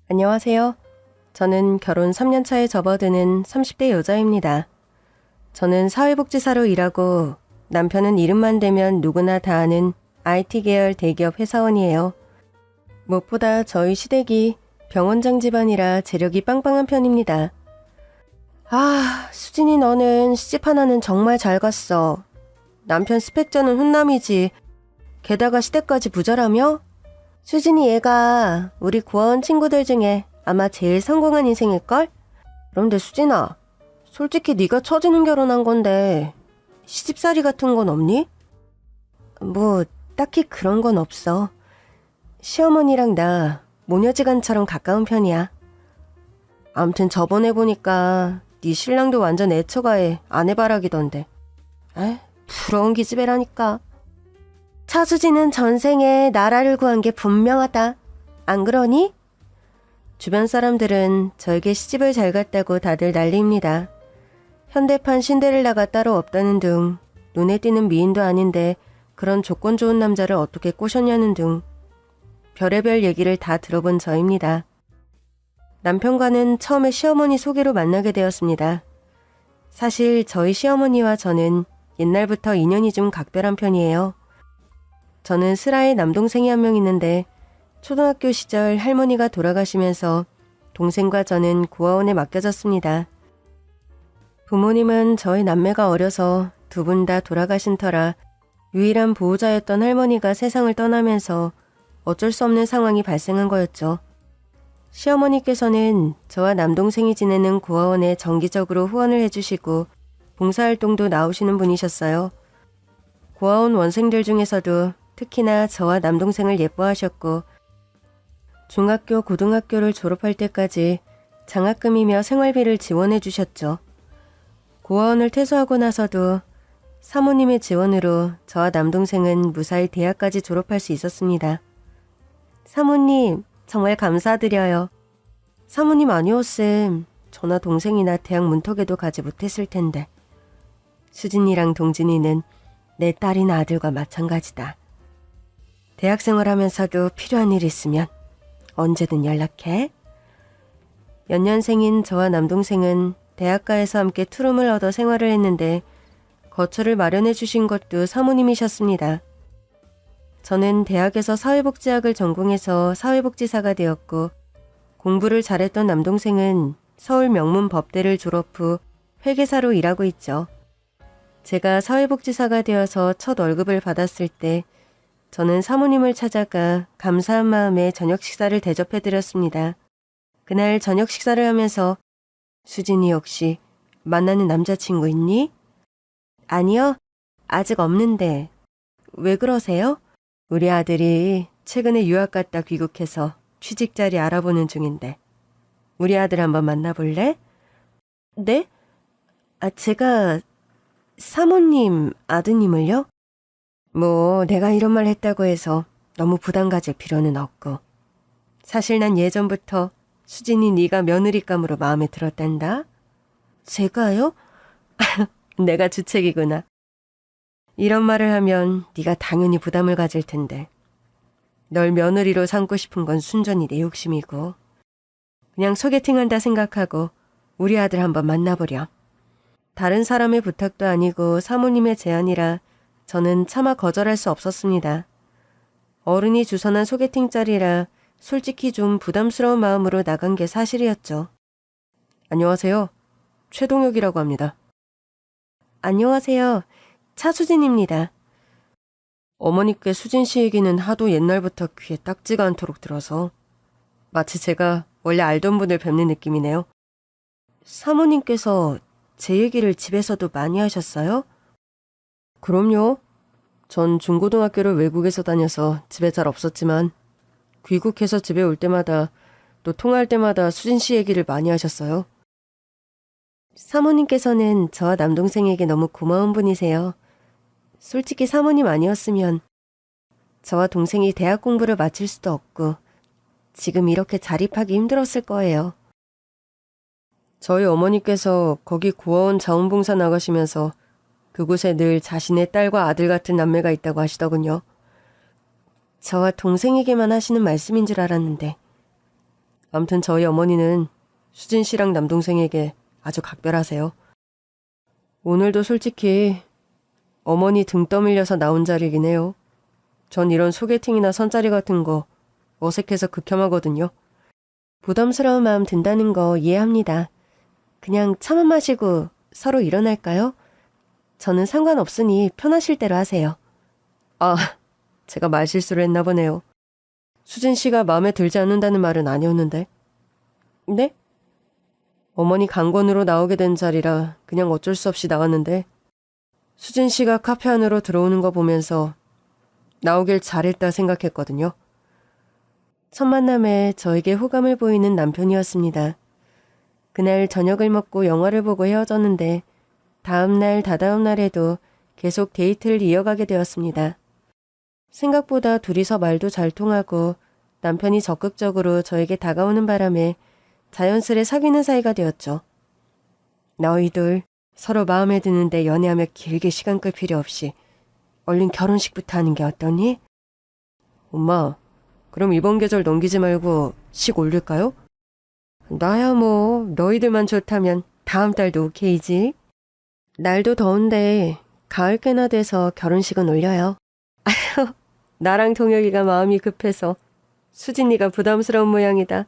안녕하세요. 저는 결혼 3년 차에 접어드는 30대 여자입니다. 저는 사회복지사로 일하고 남편은 이름만 대면 누구나 다 아는 IT 계열 대기업 회사원이에요. 무엇보다 저희 시댁이 병원장 집안이라 재력이 빵빵한 편입니다. 아, 수진이 너는 시집 하나는 정말 잘 갔어. 남편 스펙전은 훈남이지. 게다가 시댁까지 부자라며? 수진이 얘가 우리 고아원 친구들 중에 아마 제일 성공한 인생일걸? 그런데 수진아, 솔직히 네가 처지는 결혼한 건데 시집살이 같은 건 없니? 뭐 딱히 그런 건 없어. 시어머니랑 나 모녀지간처럼 가까운 편이야. 암튼 저번에 보니까 네 신랑도 완전 애처가에 아내바락이던데. 에? 부러운 기집애라니까. 차수진은 전생에 나라를 구한 게 분명하다. 안 그러니? 주변 사람들은 저에게 시집을 잘 갔다고 다들 난리입니다. 현대판 신데렐라가 따로 없다는 둥, 눈에 띄는 미인도 아닌데 그런 조건 좋은 남자를 어떻게 꼬셨냐는 둥, 별의별 얘기를 다 들어본 저입니다. 남편과는 처음에 시어머니 소개로 만나게 되었습니다. 사실 저희 시어머니와 저는 옛날부터 인연이 좀 각별한 편이에요. 저는 슬아의 남동생이 한 명 있는데 초등학교 시절 할머니가 돌아가시면서 동생과 저는 고아원에 맡겨졌습니다. 부모님은 저희 남매가 어려서 두 분 다 돌아가신 터라 유일한 보호자였던 할머니가 세상을 떠나면서 어쩔 수 없는 상황이 발생한 거였죠. 시어머니께서는 저와 남동생이 지내는 고아원에 정기적으로 후원을 해주시고 봉사활동도 나오시는 분이셨어요. 고아원 원생들 중에서도 특히나 저와 남동생을 예뻐하셨고 중학교, 고등학교를 졸업할 때까지 장학금이며 생활비를 지원해 주셨죠. 고아원을 퇴소하고 나서도 사모님의 지원으로 저와 남동생은 무사히 대학까지 졸업할 수 있었습니다. 사모님, 정말 감사드려요. 사모님 아니었음 저나 동생이나 대학 문턱에도 가지 못했을 텐데. 수진이랑 동진이는 내 딸이나 아들과 마찬가지다. 대학생활 하면서도 필요한 일 있으면 언제든 연락해. 연년생인 저와 남동생은 대학가에서 함께 투룸을 얻어 생활을 했는데 거처를 마련해 주신 것도 사모님이셨습니다. 저는 대학에서 사회복지학을 전공해서 사회복지사가 되었고 공부를 잘했던 남동생은 서울 명문법대를 졸업 후 회계사로 일하고 있죠. 제가 사회복지사가 되어서 첫 월급을 받았을 때 저는 사모님을 찾아가 감사한 마음에 저녁 식사를 대접해드렸습니다. 그날 저녁 식사를 하면서 수진이 혹시 만나는 남자친구 있니? 아니요, 아직 없는데. 왜 그러세요? 우리 아들이 최근에 유학 갔다 귀국해서 취직 자리 알아보는 중인데 우리 아들 한번 만나볼래? 네? 제가 사모님 아드님을요? 뭐 내가 이런 말 했다고 해서 너무 부담 가질 필요는 없고 사실 난 예전부터 수진이 네가 며느리감으로 마음에 들었단다. 제가요? 내가 주책이구나. 이런 말을 하면 네가 당연히 부담을 가질 텐데 널 며느리로 삼고 싶은 건 순전히 내 욕심이고 그냥 소개팅한다 생각하고 우리 아들 한번 만나보렴. 다른 사람의 부탁도 아니고 사모님의 제안이라 저는 차마 거절할 수 없었습니다. 어른이 주선한 소개팅 자리라 솔직히 좀 부담스러운 마음으로 나간 게 사실이었죠. 안녕하세요. 최동혁이라고 합니다. 안녕하세요. 차수진입니다. 어머니께 수진 씨 얘기는 하도 옛날부터 귀에 딱지가 않도록 들어서 마치 제가 원래 알던 분을 뵙는 느낌이네요. 사모님께서 제 얘기를 집에서도 많이 하셨어요? 그럼요. 전 중고등학교를 외국에서 다녀서 집에 잘 없었지만 귀국해서 집에 올 때마다 또 통화할 때마다 수진 씨 얘기를 많이 하셨어요. 사모님께서는 저와 남동생에게 너무 고마운 분이세요. 솔직히 사모님 아니었으면 저와 동생이 대학 공부를 마칠 수도 없고 지금 이렇게 자립하기 힘들었을 거예요. 저희 어머니께서 거기 고아원 자원봉사 나가시면서 그곳에 늘 자신의 딸과 아들 같은 남매가 있다고 하시더군요. 저와 동생에게만 하시는 말씀인 줄 알았는데 암튼 저희 어머니는 수진 씨랑 남동생에게 아주 각별하세요. 오늘도 솔직히 어머니 등 떠밀려서 나온 자리긴 해요. 전 이런 소개팅이나 선자리 같은 거 어색해서 극혐하거든요. 부담스러운 마음 든다는 거 이해합니다. 그냥 차만 마시고 서로 일어날까요? 저는 상관없으니 편하실 대로 하세요. 아, 제가 말실수를 했나 보네요. 수진 씨가 마음에 들지 않는다는 말은 아니었는데. 네? 어머니 강권으로 나오게 된 자리라 그냥 어쩔 수 없이 나왔는데 수진 씨가 카페 안으로 들어오는 거 보면서 나오길 잘했다 생각했거든요. 첫 만남에 저에게 호감을 보이는 남편이었습니다. 그날 저녁을 먹고 영화를 보고 헤어졌는데 다음날 다다음 날에도 계속 데이트를 이어가게 되었습니다. 생각보다 둘이서 말도 잘 통하고 남편이 적극적으로 저에게 다가오는 바람에 자연스레 사귀는 사이가 되었죠. 너희들 서로 마음에 드는데 연애하며 길게 시간 끌 필요 없이 얼른 결혼식부터 하는 게 어떠니? 엄마, 그럼 이번 계절 넘기지 말고 식 올릴까요? 나야 뭐 너희들만 좋다면 다음 달도 오케이지. 날도 더운데 가을 꽤나 돼서 결혼식은 올려요. 아휴, 나랑 동혁이가 마음이 급해서 수진이가 부담스러운 모양이다.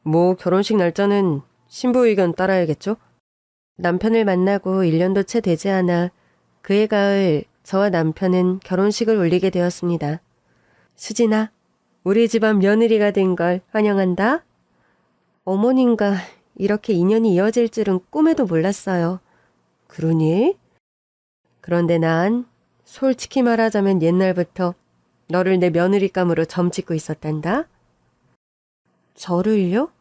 뭐 결혼식 날짜는 신부 의견 따라야겠죠? 남편을 만나고 1년도 채 되지 않아 그해 가을 저와 남편은 결혼식을 올리게 되었습니다. 수진아, 우리 집안 며느리가 된 걸 환영한다. 어머님과 이렇게 인연이 이어질 줄은 꿈에도 몰랐어요. 그러니? 그런데 난 솔직히 말하자면 옛날부터 너를 내 며느리감으로 점찍고 있었단다. 저를요?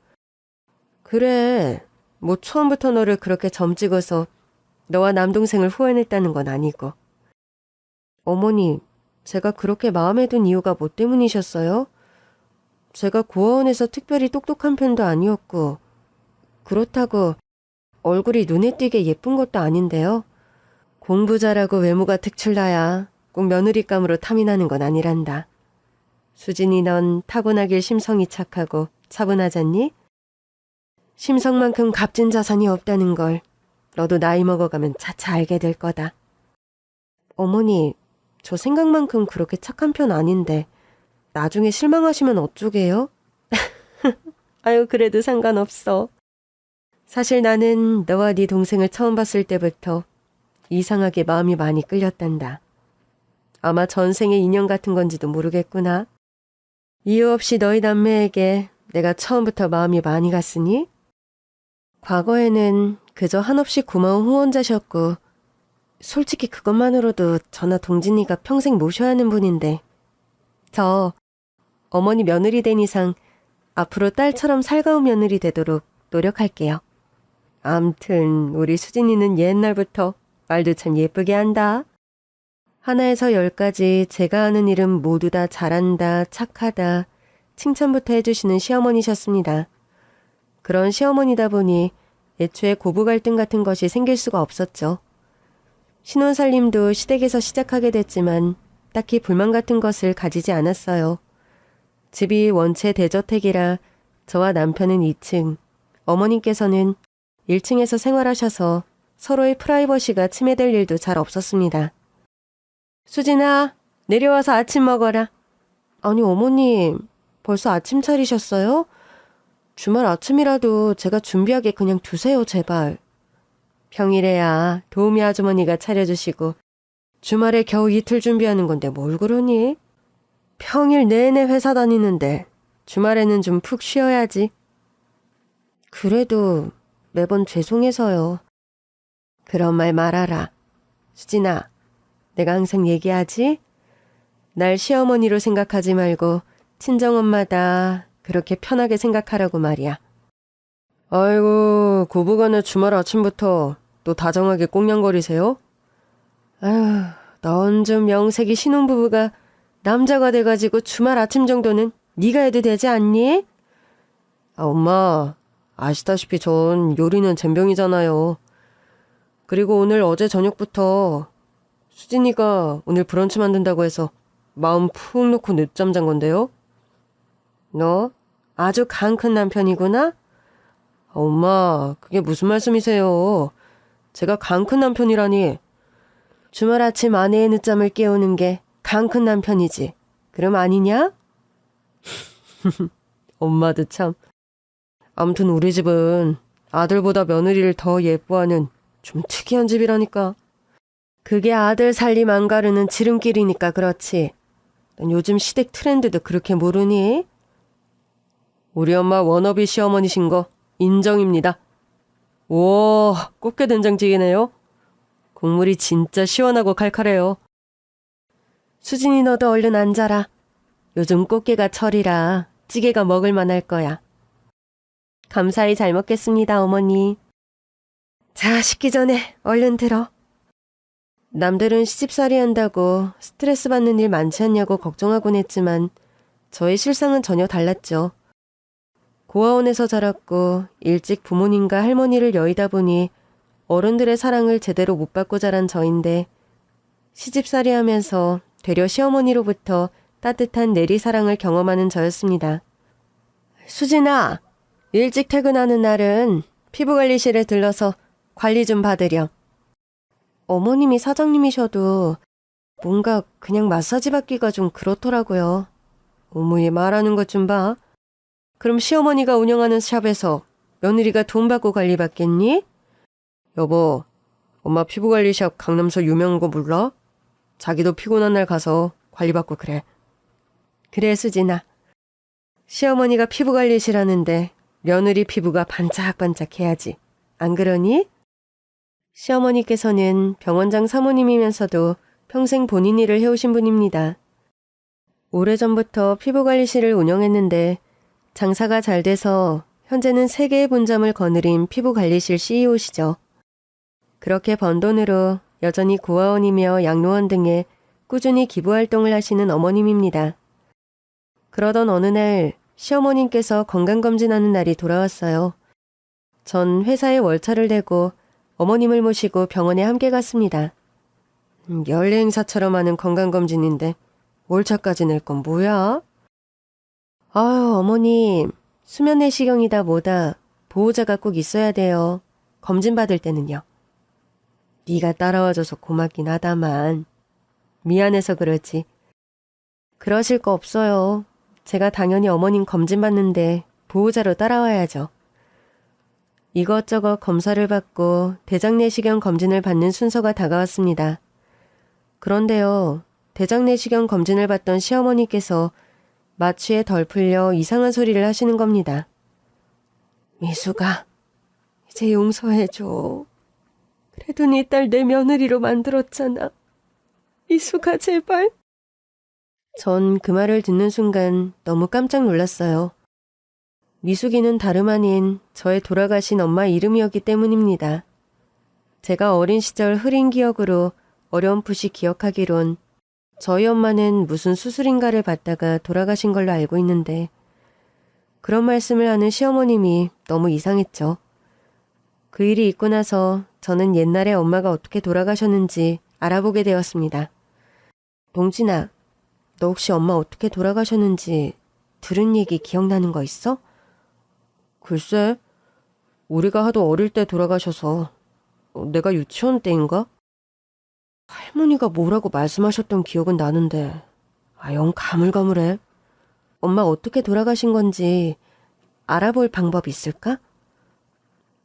그래, 뭐 처음부터 너를 그렇게 점찍어서 너와 남동생을 후원했다는 건 아니고. 어머니, 제가 그렇게 마음에 든 이유가 뭐 때문이셨어요? 제가 고아원에서 특별히 똑똑한 편도 아니었고 그렇다고 얼굴이 눈에 띄게 예쁜 것도 아닌데요. 공부 잘하고 외모가 특출나야 꼭 며느리감으로 탐이 나는 건 아니란다. 수진이 넌 타고나길 심성이 착하고 차분하잖니? 심성만큼 값진 자산이 없다는 걸 너도 나이 먹어가면 차차 알게 될 거다. 어머니, 저 생각만큼 그렇게 착한 편 아닌데 나중에 실망하시면 어쩌게요? 아유, 그래도 상관없어. 사실 나는 너와 네 동생을 처음 봤을 때부터 이상하게 마음이 많이 끌렸단다. 아마 전생의 인연 같은 건지도 모르겠구나. 이유 없이 너희 남매에게 내가 처음부터 마음이 많이 갔으니? 과거에는 그저 한없이 고마운 후원자셨고 솔직히 그것만으로도 저나 동진이가 평생 모셔야 하는 분인데 저 어머니 며느리 된 이상 앞으로 딸처럼 살가운 며느리 되도록 노력할게요. 암튼 우리 수진이는 옛날부터 말도 참 예쁘게 한다. 하나에서 10까지 제가 하는 일은 모두 다 잘한다, 착하다, 칭찬부터 해주시는 시어머니셨습니다. 그런 시어머니다 보니 애초에 고부 갈등 같은 것이 생길 수가 없었죠. 신혼살림도 시댁에서 시작하게 됐지만 딱히 불만 같은 것을 가지지 않았어요. 집이 원체 대저택이라 저와 남편은 2층, 어머님께서는 1층에서 생활하셔서 서로의 프라이버시가 침해될 일도 잘 없었습니다. 수진아, 내려와서 아침 먹어라. 아니 어머님, 벌써 아침 차리셨어요? 주말 아침이라도 제가 준비하게 그냥 두세요, 제발. 평일에야 도우미 아주머니가 차려주시고 주말에 겨우 이틀 준비하는 건데 뭘 그러니? 평일 내내 회사 다니는데 주말에는 좀 푹 쉬어야지. 그래도 매번 죄송해서요. 그런 말 말아라. 수진아, 내가 항상 얘기하지? 날 시어머니로 생각하지 말고 친정엄마다 그렇게 편하게 생각하라고 말이야. 아이고, 고부간에 주말 아침부터 또 다정하게 꽁냥거리세요? 아휴, 넌 좀 명색이 신혼부부가 남자가 돼가지고 주말 아침 정도는 네가 해도 되지 않니? 아, 엄마, 아시다시피 전 요리는 젬병이잖아요. 그리고 오늘 어제 저녁부터 수진이가 오늘 브런치 만든다고 해서 마음 푹 놓고 늦잠 잔 건데요. 너 아주 간 큰 남편이구나? 엄마, 그게 무슨 말씀이세요? 제가 간 큰 남편이라니. 주말 아침 아내의 늦잠을 깨우는 게 간 큰 남편이지. 그럼 아니냐? 엄마도 참. 아무튼 우리 집은 아들보다 며느리를 더 예뻐하는 좀 특이한 집이라니까. 그게 아들 살림 안 가르는 지름길이니까 그렇지. 넌 요즘 시댁 트렌드도 그렇게 모르니? 우리 엄마 워너비 시어머니신 거 인정입니다. 오, 꽃게 된장찌개네요. 국물이 진짜 시원하고 칼칼해요. 수진이 너도 얼른 앉아라. 요즘 꽃게가 철이라 찌개가 먹을만할 거야. 감사히 잘 먹겠습니다, 어머니. 자, 식기 전에 얼른 들어. 남들은 시집살이 한다고 스트레스 받는 일 많지 않냐고 걱정하곤 했지만 저의 실상은 전혀 달랐죠. 고아원에서 자랐고 일찍 부모님과 할머니를 여의다 보니 어른들의 사랑을 제대로 못 받고 자란 저인데 시집살이 하면서 되려 시어머니로부터 따뜻한 내리사랑을 경험하는 저였습니다. 수진아, 일찍 퇴근하는 날은 피부관리실에 들러서 관리 좀 받으렴. 어머님이 사장님이셔도 뭔가 그냥 마사지 받기가 좀 그렇더라고요. 어머, 얘 말하는 것 좀 봐. 그럼 시어머니가 운영하는 샵에서 며느리가 돈 받고 관리 받겠니? 여보, 엄마 피부관리샵 강남서 유명한 거 몰라? 자기도 피곤한 날 가서 관리 받고 그래. 그래, 수진아. 시어머니가 피부관리실 하는데 며느리 피부가 반짝반짝해야지. 안 그러니? 시어머니께서는 병원장 사모님이면서도 평생 본인 일을 해오신 분입니다. 오래전부터 피부관리실을 운영했는데 장사가 잘 돼서 현재는 3개의 분점을 거느린 피부관리실 CEO시죠. 그렇게 번 돈으로 여전히 고아원이며 양로원 등에 꾸준히 기부활동을 하시는 어머님입니다. 그러던 어느 날 시어머님께서 건강검진하는 날이 돌아왔어요. 전 회사에 월차를 내고 어머님을 모시고 병원에 함께 갔습니다. 연례 행사처럼 하는 건강검진인데 월차까지 낼 건 뭐야? 아유, 어머님, 수면 내시경이다 뭐다 보호자가 꼭 있어야 돼요. 검진 받을 때는요. 네가 따라와줘서 고맙긴 하다만 미안해서 그러지. 그러실 거 없어요. 제가 당연히 어머님 검진 받는데 보호자로 따라와야죠. 이것저것 검사를 받고 대장 내시경 검진을 받는 순서가 다가왔습니다. 그런데요, 대장 내시경 검진을 받던 시어머니께서 마취에 덜 풀려 이상한 소리를 하시는 겁니다. 미수가, 이제 용서해줘. 그래도 네 딸 내 며느리로 만들었잖아. 미수가 제발. 전 그 말을 듣는 순간 너무 깜짝 놀랐어요. 미숙이는 다름 아닌 저의 돌아가신 엄마 이름이었기 때문입니다. 제가 어린 시절 흐린 기억으로 어렴풋이 기억하기론 저희 엄마는 무슨 수술인가를 받다가 돌아가신 걸로 알고 있는데 그런 말씀을 하는 시어머님이 너무 이상했죠. 그 일이 있고 나서 저는 옛날에 엄마가 어떻게 돌아가셨는지 알아보게 되었습니다. 동진아, 너 혹시 엄마 어떻게 돌아가셨는지 들은 얘기 기억나는 거 있어? 글쎄, 우리가 하도 어릴 때 돌아가셔서 내가 유치원 때인가? 할머니가 뭐라고 말씀하셨던 기억은 나는데 영 가물가물해. 엄마 어떻게 돌아가신 건지 알아볼 방법 있을까?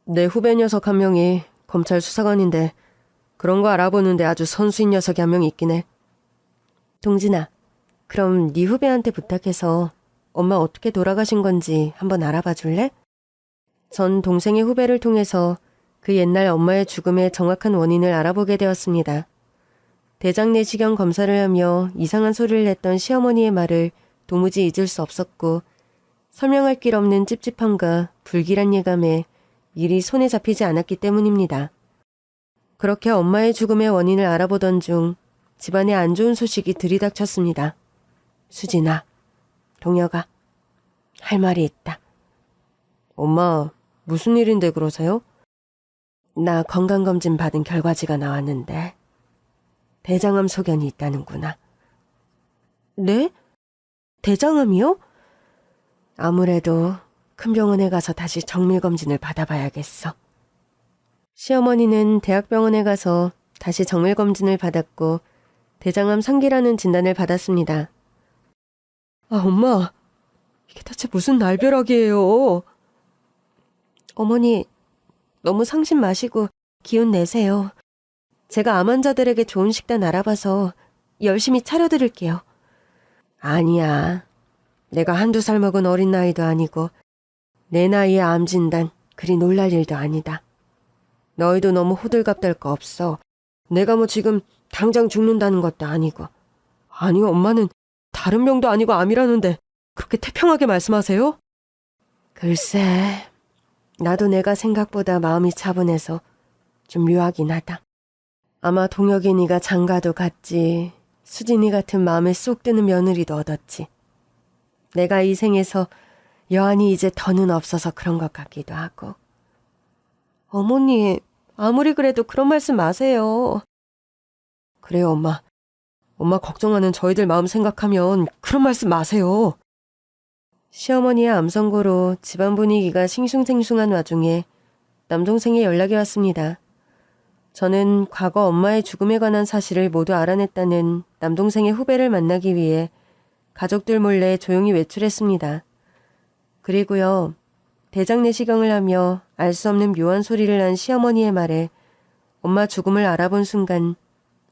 내 후배 녀석 한 명이 검찰 수사관인데 그런 거 알아보는데 아주 선수인 녀석이 한 명 있긴 해. 동진아, 그럼 네 후배한테 부탁해서 엄마 어떻게 돌아가신 건지 한번 알아봐 줄래? 전 동생의 후배를 통해서 그 옛날 엄마의 죽음의 정확한 원인을 알아보게 되었습니다. 대장 내시경 검사를 하며 이상한 소리를 냈던 시어머니의 말을 도무지 잊을 수 없었고 설명할 길 없는 찝찝함과 불길한 예감에 일이 손에 잡히지 않았기 때문입니다. 그렇게 엄마의 죽음의 원인을 알아보던 중 집안에 안 좋은 소식이 들이닥쳤습니다. 수진아, 동혁아, 할 말이 있다. 엄마, 무슨 일인데 그러세요? 나 건강검진 받은 결과지가 나왔는데 대장암 소견이 있다는구나. 네? 대장암이요? 아무래도 큰 병원에 가서 다시 정밀검진을 받아봐야겠어. 시어머니는 대학병원에 가서 다시 정밀검진을 받았고 대장암 3기라는 진단을 받았습니다. 아, 엄마, 이게 대체 무슨 날벼락이에요? 어머니, 너무 상심 마시고 기운 내세요. 제가 암 환자들에게 좋은 식단 알아봐서 열심히 차려드릴게요. 아니야. 내가 한두 살 먹은 어린 나이도 아니고 내 나이에 암 진단 그리 놀랄 일도 아니다. 너희도 너무 호들갑 떨 거 없어. 내가 뭐 지금 당장 죽는다는 것도 아니고. 아니, 엄마는 다른 병도 아니고 암이라는데 그렇게 태평하게 말씀하세요? 글쎄, 나도 내가 생각보다 마음이 차분해서 좀 묘하긴 하다. 아마 동혁이니가 장가도 갔지, 수진이 같은 마음에 쏙 드는 며느리도 얻었지. 내가 이 생에서 여한이 이제 더는 없어서 그런 것 같기도 하고. 어머니, 아무리 그래도 그런 말씀 마세요. 그래요, 엄마. 엄마 걱정하는 저희들 마음 생각하면 그런 말씀 마세요. 시어머니의 암 선고로 집안 분위기가 싱숭생숭한 와중에 남동생의 연락이 왔습니다. 저는 과거 엄마의 죽음에 관한 사실을 모두 알아냈다는 남동생의 후배를 만나기 위해 가족들 몰래 조용히 외출했습니다. 그리고요, 대장 내시경을 하며 알 수 없는 묘한 소리를 한 시어머니의 말에 엄마 죽음을 알아본 순간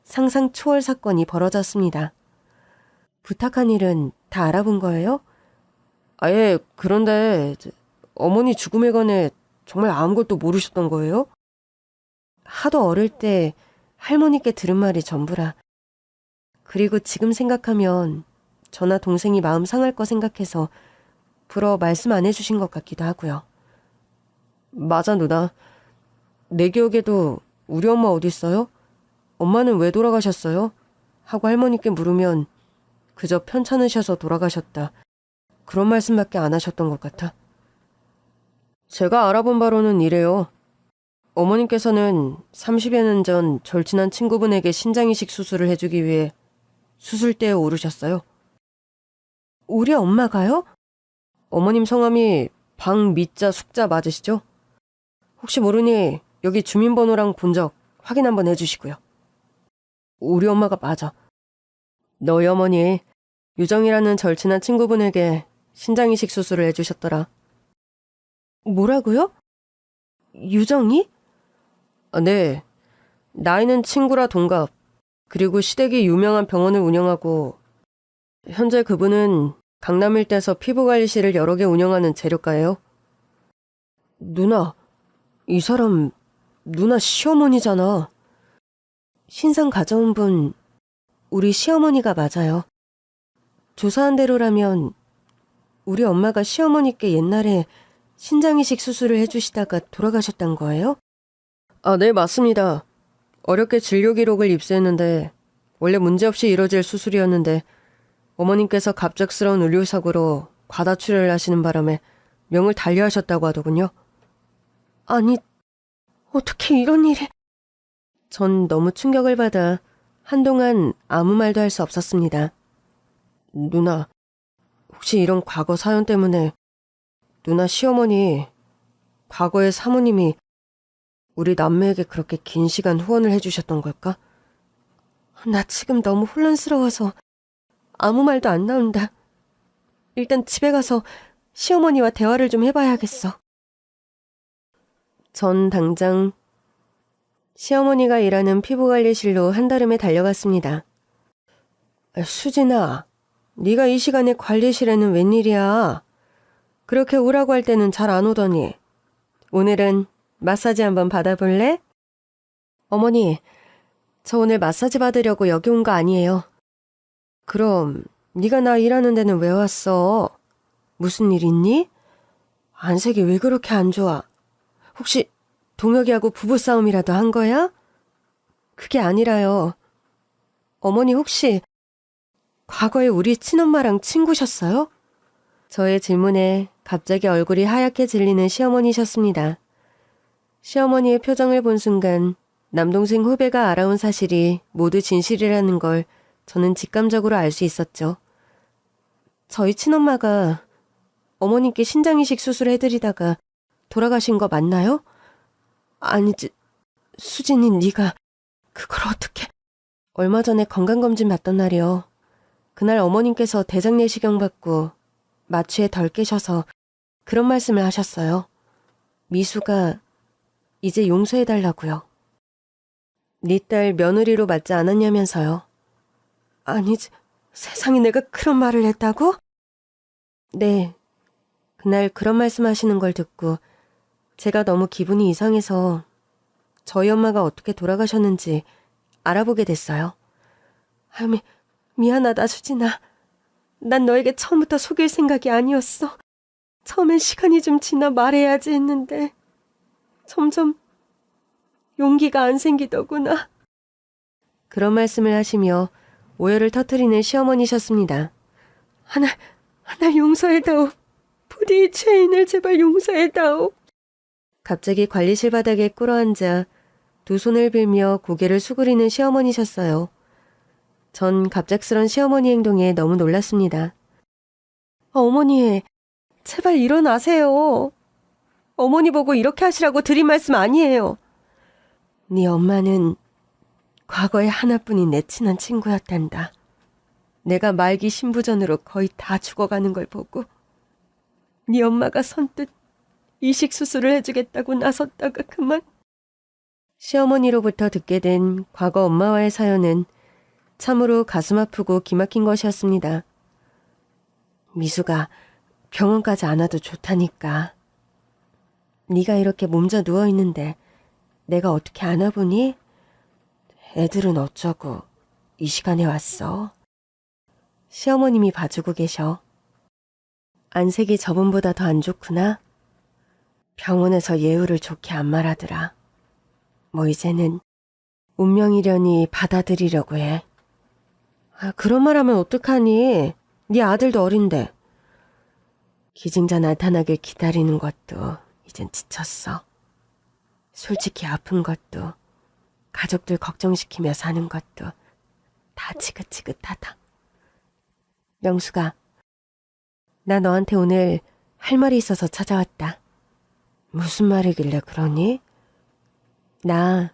상상 초월 사건이 벌어졌습니다. 부탁한 일은 다 알아본 거예요? 아예, 그런데 어머니 죽음에 관해 정말 아무것도 모르셨던 거예요? 하도 어릴 때 할머니께 들은 말이 전부라. 그리고 지금 생각하면 저나 동생이 마음 상할 거 생각해서 불어 말씀 안 해주신 것 같기도 하고요. 맞아, 누나. 내 기억에도 우리 엄마 어디 있어요? 엄마는 왜 돌아가셨어요? 하고 할머니께 물으면 그저 편찮으셔서 돌아가셨다, 그런 말씀밖에 안 하셨던 것 같아. 제가 알아본 바로는 이래요. 어머님께서는 30여 년 전 절친한 친구분에게 신장이식 수술을 해주기 위해 수술대에 오르셨어요. 우리 엄마가요? 어머님 성함이 박미자 숙자 맞으시죠? 혹시 모르니 여기 주민번호랑 본적 확인 한번 해주시고요. 우리 엄마가 맞아. 너희 어머니 유정이라는 절친한 친구분에게 신장이식 수술을 해주셨더라. 뭐라고요? 유정이? 아, 네. 나이는 친구라 동갑. 그리고 시댁이 유명한 병원을 운영하고 현재 그분은 강남 일대에서 피부관리실을 여러 개 운영하는 재료가예요. 누나, 이 사람 누나 시어머니잖아. 신상 가져온 분 우리 시어머니가 맞아요. 조사한 대로라면 우리 엄마가 시어머니께 옛날에 신장이식 수술을 해주시다가 돌아가셨단 거예요? 아, 네, 맞습니다. 어렵게 진료 기록을 입수했는데 원래 문제없이 이뤄질 수술이었는데 어머님께서 갑작스러운 의료사고로 과다출혈을 하시는 바람에 명을 달리하셨다고 하더군요. 아니, 어떻게 이런 일이... 전 너무 충격을 받아 한동안 아무 말도 할 수 없었습니다. 누나, 혹시 이런 과거 사연 때문에 누나 시어머니, 과거의 사모님이 우리 남매에게 그렇게 긴 시간 후원을 해주셨던 걸까? 나 지금 너무 혼란스러워서 아무 말도 안 나온다. 일단 집에 가서 시어머니와 대화를 좀 해봐야겠어. 전 당장 시어머니가 일하는 피부관리실로 한달음에 달려갔습니다. 수진아, 네가 이 시간에 관리실에는 웬일이야? 그렇게 오라고 할 때는 잘 안 오더니 오늘은 마사지 한번 받아볼래? 어머니, 저 오늘 마사지 받으려고 여기 온 거 아니에요. 그럼 네가 나 일하는 데는 왜 왔어? 무슨 일 있니? 안색이 왜 그렇게 안 좋아? 혹시 동혁이하고 부부싸움이라도 한 거야? 그게 아니라요. 어머니 혹시 과거에 우리 친엄마랑 친구셨어요? 저의 질문에 갑자기 얼굴이 하얗게 질리는 시어머니셨습니다. 시어머니의 표정을 본 순간 남동생 후배가 알아온 사실이 모두 진실이라는 걸 저는 직감적으로 알 수 있었죠. 저희 친엄마가 어머님께 신장이식 수술 해드리다가 돌아가신 거 맞나요? 아니지, 수진이 네가 그걸 어떻게... 얼마 전에 건강검진 받던 날이요. 그날 어머님께서 대장 내시경 받고 마취에 덜 깨셔서 그런 말씀을 하셨어요. 미수가 이제 용서해달라고요. 네 딸 며느리로 맞지 않았냐면서요. 아니지, 세상에 내가 그런 말을 했다고? 네, 그날 그런 말씀하시는 걸 듣고 제가 너무 기분이 이상해서 저희 엄마가 어떻게 돌아가셨는지 알아보게 됐어요. 미안하다, 수진아. 난 너에게 처음부터 속일 생각이 아니었어. 처음엔 시간이 좀 지나 말해야지 했는데 점점 용기가 안 생기더구나. 그런 말씀을 하시며 오열을 터뜨리는 시어머니셨습니다. 하나 용서해다오. 부디 죄인을 제발 용서해다오. 갑자기 관리실 바닥에 꿇어앉아 두 손을 빌며 고개를 수그리는 시어머니셨어요. 전 갑작스런 시어머니 행동에 너무 놀랐습니다. 어머니, 제발 일어나세요. 어머니 보고 이렇게 하시라고 드린 말씀 아니에요. 네 엄마는 과거에 하나뿐인 내 친한 친구였단다. 내가 말기 신부전으로 거의 다 죽어가는 걸 보고 네 엄마가 선뜻 이식 수술을 해주겠다고 나섰다가 그만. 시어머니로부터 듣게 된 과거 엄마와의 사연은 참으로 가슴 아프고 기막힌 것이었습니다. 미수가 병원까지 안 와도 좋다니까. 네가 이렇게 몸져 누워있는데 내가 어떻게 안아보니? 애들은 어쩌고 이 시간에 왔어? 시어머님이 봐주고 계셔. 안색이 저번보다 더 안 좋구나? 병원에서 예우를 좋게 안 말하더라. 뭐 이제는 운명이려니 받아들이려고 해. 그런 말 하면 어떡하니? 네 아들도 어린데. 기증자 나타나길 기다리는 것도 이젠 지쳤어. 솔직히 아픈 것도 가족들 걱정시키며 사는 것도 다 지긋지긋하다. 명수가, 나 너한테 오늘 할 말이 있어서 찾아왔다. 무슨 말이길래 그러니? 나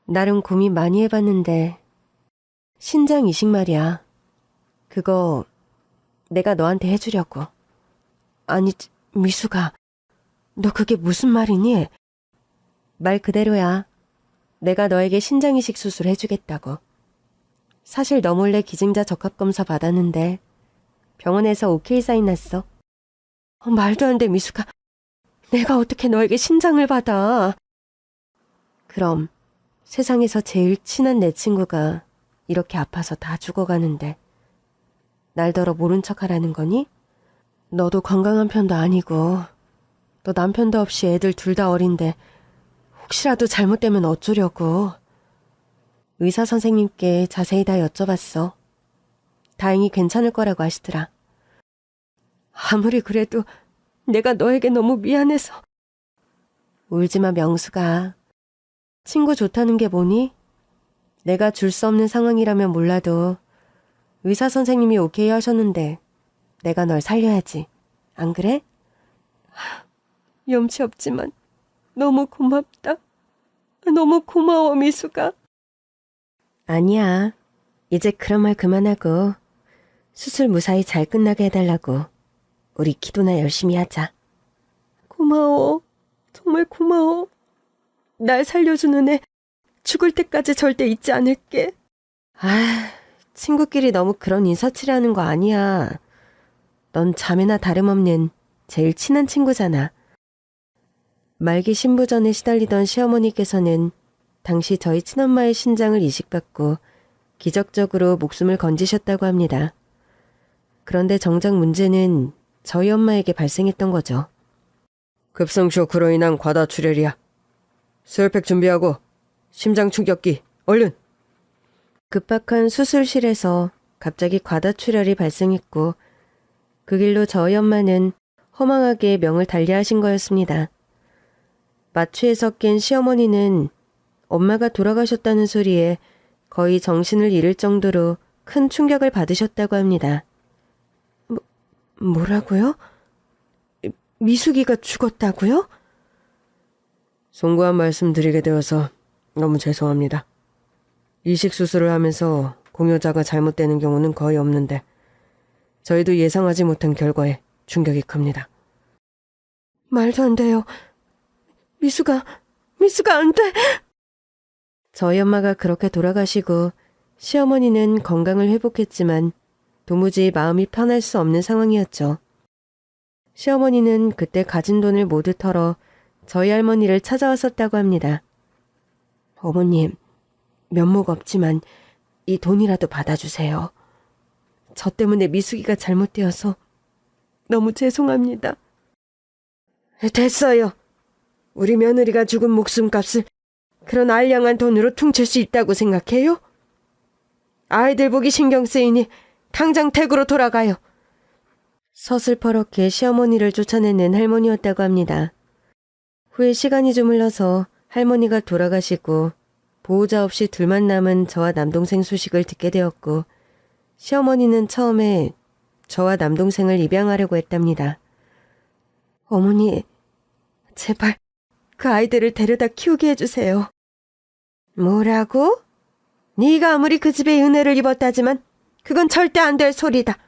나름 고민 많이 해봤는데 신장 이식 말이야. 그거 내가 너한테 해주려고. 아니, 미수가, 너 그게 무슨 말이니? 말 그대로야. 내가 너에게 신장 이식 수술 해주겠다고. 사실 너 몰래 기증자 적합검사 받았는데 병원에서 오케이 사인 났어. 말도 안 돼, 미수가. 내가 어떻게 너에게 신장을 받아. 그럼 세상에서 제일 친한 내 친구가 이렇게 아파서 다 죽어가는데 날더러 모른 척하라는 거니? 너도 건강한 편도 아니고 너 남편도 없이 애들 둘 다 어린데 혹시라도 잘못되면 어쩌려고. 의사 선생님께 자세히 다 여쭤봤어. 다행히 괜찮을 거라고 하시더라. 아무리 그래도 내가 너에게 너무 미안해서. 울지마, 명수가. 친구 좋다는 게 뭐니? 내가 줄 수 없는 상황이라면 몰라도 의사 선생님이 오케이 하셨는데 내가 널 살려야지. 안 그래? 염치 없지만 너무 고맙다. 너무 고마워, 미수가. 아니야. 이제 그런 말 그만하고 수술 무사히 잘 끝나게 해달라고 우리 기도나 열심히 하자. 고마워. 정말 고마워. 날 살려주는 애 죽을 때까지 절대 잊지 않을게. 친구끼리 너무 그런 인사치레하는 거 아니야. 넌 자매나 다름없는 제일 친한 친구잖아. 말기 신부전에 시달리던 시어머니께서는 당시 저희 친엄마의 신장을 이식받고 기적적으로 목숨을 건지셨다고 합니다. 그런데 정작 문제는 저희 엄마에게 발생했던 거죠. 급성쇼크로 인한 과다출혈이야. 수혈팩 준비하고 심장 충격기 얼른. 급박한 수술실에서 갑자기 과다출혈이 발생했고 그 길로 저희 엄마는 허망하게 명을 달리하신 거였습니다. 마취에서 깬 시어머니는 엄마가 돌아가셨다는 소리에 거의 정신을 잃을 정도로 큰 충격을 받으셨다고 합니다. 뭐라고요? 미숙이가 죽었다고요? 송구한 말씀 드리게 되어서 너무 죄송합니다. 이식수술을 하면서 공여자가 잘못되는 경우는 거의 없는데 저희도 예상하지 못한 결과에 충격이 큽니다. 말도 안 돼요. 미수가 안 돼. 저희 엄마가 그렇게 돌아가시고 시어머니는 건강을 회복했지만 도무지 마음이 편할 수 없는 상황이었죠. 시어머니는 그때 가진 돈을 모두 털어 저희 할머니를 찾아왔었다고 합니다. 어머님, 면목 없지만 이 돈이라도 받아주세요. 저 때문에 미숙이가 잘못되어서 너무 죄송합니다. 됐어요. 우리 며느리가 죽은 목숨값을 그런 알량한 돈으로 퉁칠 수 있다고 생각해요? 아이들 보기 신경 쓰이니 당장 댁으로 돌아가요. 서슬퍼렇게 시어머니를 쫓아내는 할머니였다고 합니다. 후에 시간이 좀 흘러서 할머니가 돌아가시고 보호자 없이 둘만 남은 저와 남동생 소식을 듣게 되었고 시어머니는 처음에 저와 남동생을 입양하려고 했답니다. 어머니, 제발 그 아이들을 데려다 키우게 해주세요. 뭐라고? 네가 아무리 그 집에 은혜를 입었다지만 그건 절대 안 될 소리다.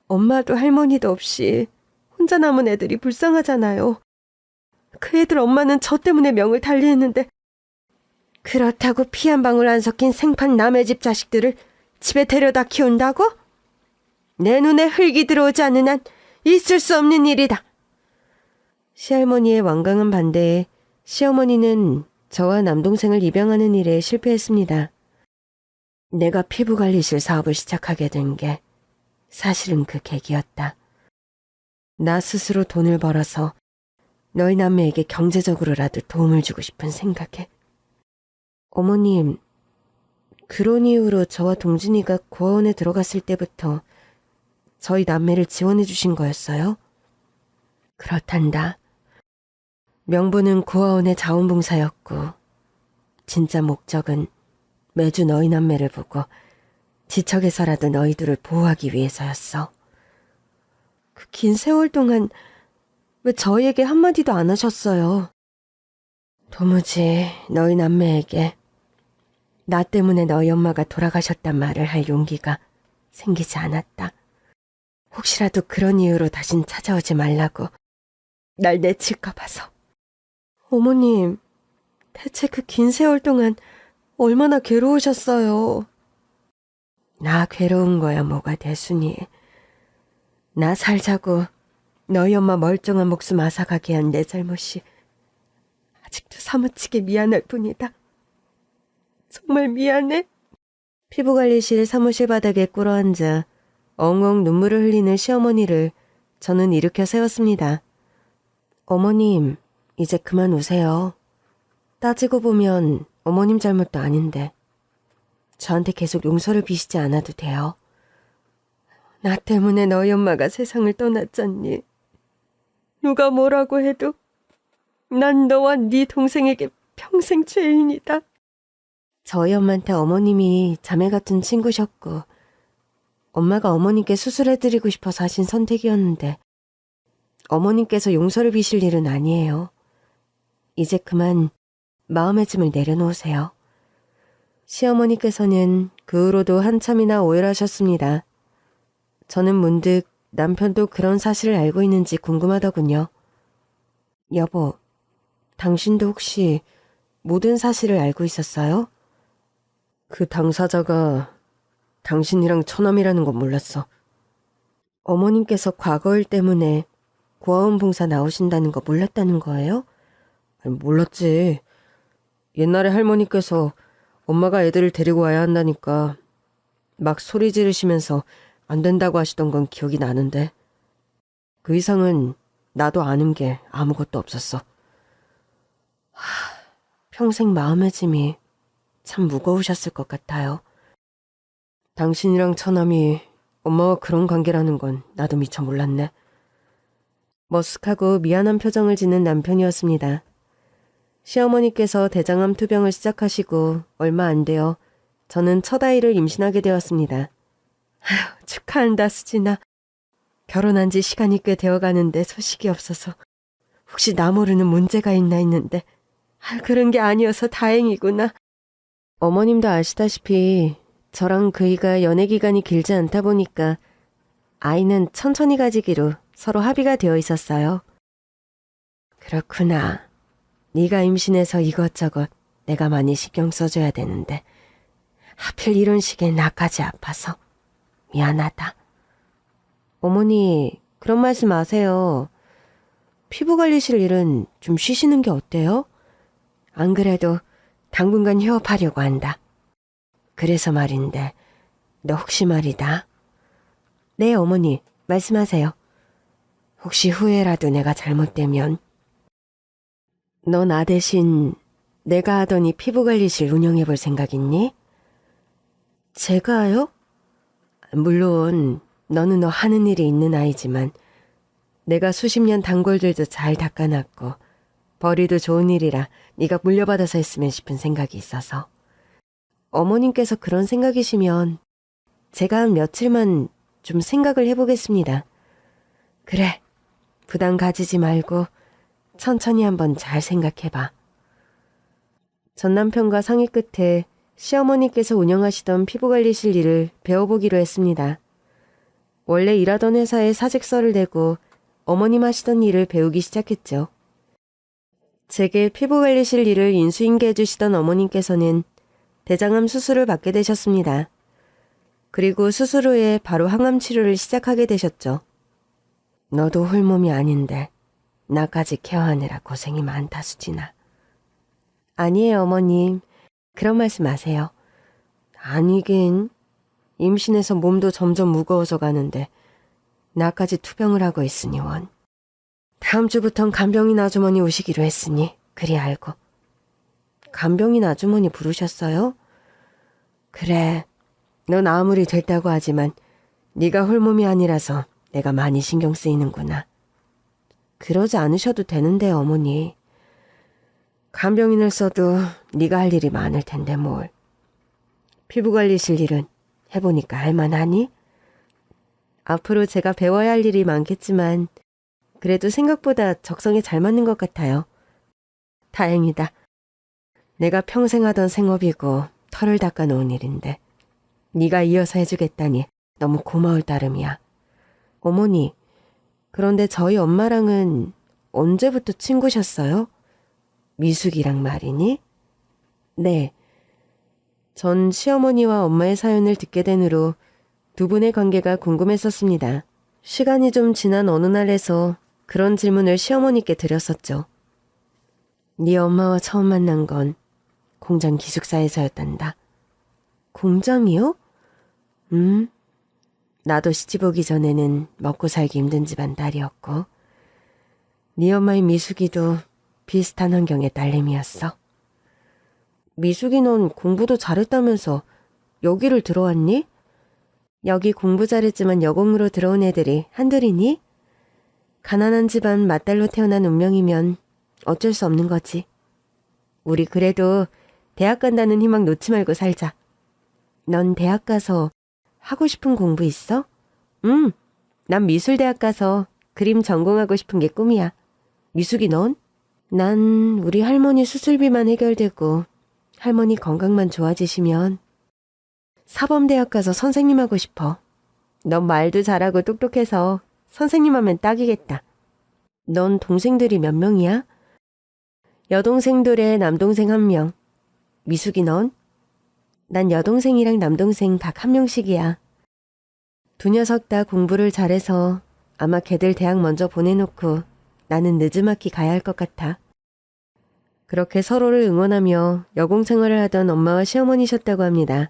엄마도 할머니도 없이 혼자 남은 애들이 불쌍하잖아요. 그 애들 엄마는 저 때문에 명을 달리했는데 그렇다고 피 한 방울 안 섞인 생판 남의 집 자식들을 집에 데려다 키운다고? 내 눈에 흙이 들어오지 않는 한 있을 수 없는 일이다. 시할머니의 완강한 반대에 시어머니는 저와 남동생을 입양하는 일에 실패했습니다. 내가 피부관리실 사업을 시작하게 된 게 사실은 그 계기였다. 나 스스로 돈을 벌어서 너희 남매에게 경제적으로라도 도움을 주고 싶은 생각에. 어머님, 그런 이유로 저와 동진이가 고아원에 들어갔을 때부터 저희 남매를 지원해 주신 거였어요? 그렇단다. 명분은 고아원의 자원봉사였고 진짜 목적은 매주 너희 남매를 보고 지척에서라도 너희들을 보호하기 위해서였어. 그 긴 세월 동안 왜 저희에게 한마디도 안 하셨어요? 도무지 너희 남매에게 나 때문에 너희 엄마가 돌아가셨단 말을 할 용기가 생기지 않았다. 혹시라도 그런 이유로 다신 찾아오지 말라고 날 내칠까 봐서. 어머님, 대체 그 긴 세월 동안 얼마나 괴로우셨어요? 나 괴로운 거야 뭐가 대수니. 나 살자고 너희 엄마 멀쩡한 목숨 앗아가게 한 내 잘못이 아직도 사무치게 미안할 뿐이다. 정말 미안해. 피부관리실 사무실 바닥에 꿇어앉아 엉엉 눈물을 흘리는 시어머니를 저는 일으켜 세웠습니다. 어머님, 이제 그만 우세요. 따지고 보면 어머님 잘못도 아닌데 저한테 계속 용서를 비시지 않아도 돼요. 나 때문에 너희 엄마가 세상을 떠났잖니. 누가 뭐라고 해도 난 너와 네 동생에게 평생 죄인이다. 저희 엄마한테 어머님이 자매 같은 친구셨고 엄마가 어머님께 수술해드리고 싶어서 하신 선택이었는데 어머님께서 용서를 비실 일은 아니에요. 이제 그만 마음의 짐을 내려놓으세요. 시어머니께서는 그 후로도 한참이나 오열하셨습니다. 저는 문득 남편도 그런 사실을 알고 있는지 궁금하더군요. 여보, 당신도 혹시 모든 사실을 알고 있었어요? 그 당사자가 당신이랑 처남이라는 건 몰랐어. 어머님께서 과거 일 때문에 고아원 봉사 나오신다는 거 몰랐다는 거예요? 아니, 몰랐지. 옛날에 할머니께서 엄마가 애들을 데리고 와야 한다니까 막 소리 지르시면서 안 된다고 하시던 건 기억이 나는데 그 이상은 나도 아는 게 아무것도 없었어. 평생 마음의 짐이 참 무거우셨을 것 같아요. 당신이랑 처남이 엄마와 그런 관계라는 건 나도 미처 몰랐네. 머쓱하고 미안한 표정을 짓는 남편이었습니다. 시어머니께서 대장암 투병을 시작하시고 얼마 안 되어 저는 첫 아이를 임신하게 되었습니다. 아휴, 축하한다, 수진아. 결혼한 지 시간이 꽤 되어가는데 소식이 없어서 혹시 나 모르는 문제가 있나 했는데 그런 게 아니어서 다행이구나. 어머님도 아시다시피 저랑 그이가 연애 기간이 길지 않다 보니까 아이는 천천히 가지기로 서로 합의가 되어 있었어요. 그렇구나. 네가 임신해서 이것저것 내가 많이 신경 써줘야 되는데 하필 이런 시기에 나까지 아파서 미안하다. 어머니, 그런 말씀 마세요. 피부 관리실 일은 좀 쉬시는 게 어때요? 안 그래도 당분간 휴업하려고 한다. 그래서 말인데 너 혹시 말이다. 네, 어머니, 말씀하세요. 혹시 후회라도 내가 잘못되면 너 나 대신 내가 하던 이 피부관리실 운영해 볼 생각 있니? 제가요? 물론 너는 너 하는 일이 있는 아이지만 내가 수십 년 단골들도 잘 닦아놨고 벌이도 좋은 일이라 네가 물려받아서 했으면 싶은 생각이 있어서. 어머님께서 그런 생각이시면 제가 한 며칠만 좀 생각을 해보겠습니다. 그래, 부담 가지지 말고 천천히 한번 잘 생각해봐. 전 남편과 상의 끝에 시어머니께서 운영하시던 피부관리실 일을 배워보기로 했습니다. 원래 일하던 회사에 사직서를 내고 어머님 하시던 일을 배우기 시작했죠. 제게 피부관리실 일을 인수인계 해주시던 어머님께서는 대장암 수술을 받게 되셨습니다. 그리고 수술 후에 바로 항암 치료를 시작하게 되셨죠. 너도 홀몸이 아닌데 나까지 케어하느라 고생이 많다, 수진아. 아니에요, 어머님. 그런 말씀 마세요. 아니긴. 임신해서 몸도 점점 무거워져 가는데 나까지 투병을 하고 있으니 원. 다음 주부턴 간병인 아주머니 오시기로 했으니 그리 알고. 간병인 아주머니 부르셨어요? 그래. 넌 아무리 됐다고 하지만 네가 홀몸이 아니라서 내가 많이 신경 쓰이는구나. 그러지 않으셔도 되는데, 어머니. 간병인을 써도 네가 할 일이 많을 텐데 뭘. 피부관리실 일은 해보니까 할만하니? 앞으로 제가 배워야 할 일이 많겠지만 그래도 생각보다 적성에 잘 맞는 것 같아요. 다행이다. 내가 평생 하던 생업이고 털을 닦아놓은 일인데 네가 이어서 해주겠다니 너무 고마울 따름이야. 어머니, 그런데 저희 엄마랑은 언제부터 친구셨어요? 미숙이랑 말이니? 네. 전 시어머니와 엄마의 사연을 듣게 된 후로 두 분의 관계가 궁금했었습니다. 시간이 좀 지난 어느 날에서 그런 질문을 시어머니께 드렸었죠. 네 엄마와 처음 만난 건 공장 기숙사에서였단다. 공장이요? 나도 시집 오기 전에는 먹고 살기 힘든 집안 딸이었고 네 엄마인 미숙이도 비슷한 환경의 딸내미였어. 미숙이 넌 공부도 잘했다면서 여기를 들어왔니? 여기 공부 잘했지만 여공으로 들어온 애들이 한둘이니? 가난한 집안 맏딸로 태어난 운명이면 어쩔 수 없는 거지. 우리 그래도 대학 간다는 희망 놓지 말고 살자. 넌 대학 가서 하고 싶은 공부 있어? 응, 난 미술대학 가서 그림 전공하고 싶은 게 꿈이야. 미숙이 넌? 난 우리 할머니 수술비만 해결되고 할머니 건강만 좋아지시면 사범대학 가서 선생님 하고 싶어. 넌 말도 잘하고 똑똑해서 선생님 하면 딱이겠다. 넌 동생들이 몇 명이야? 여동생 둘에 남동생 1명. 미숙이 넌? 난 여동생이랑 남동생 각 1명씩이야. 두 녀석 다 공부를 잘해서 아마 걔들 대학 먼저 보내놓고 나는 늦음학기 가야 할 것 같아. 그렇게 서로를 응원하며 여공 생활을 하던 엄마와 시어머니셨다고 합니다.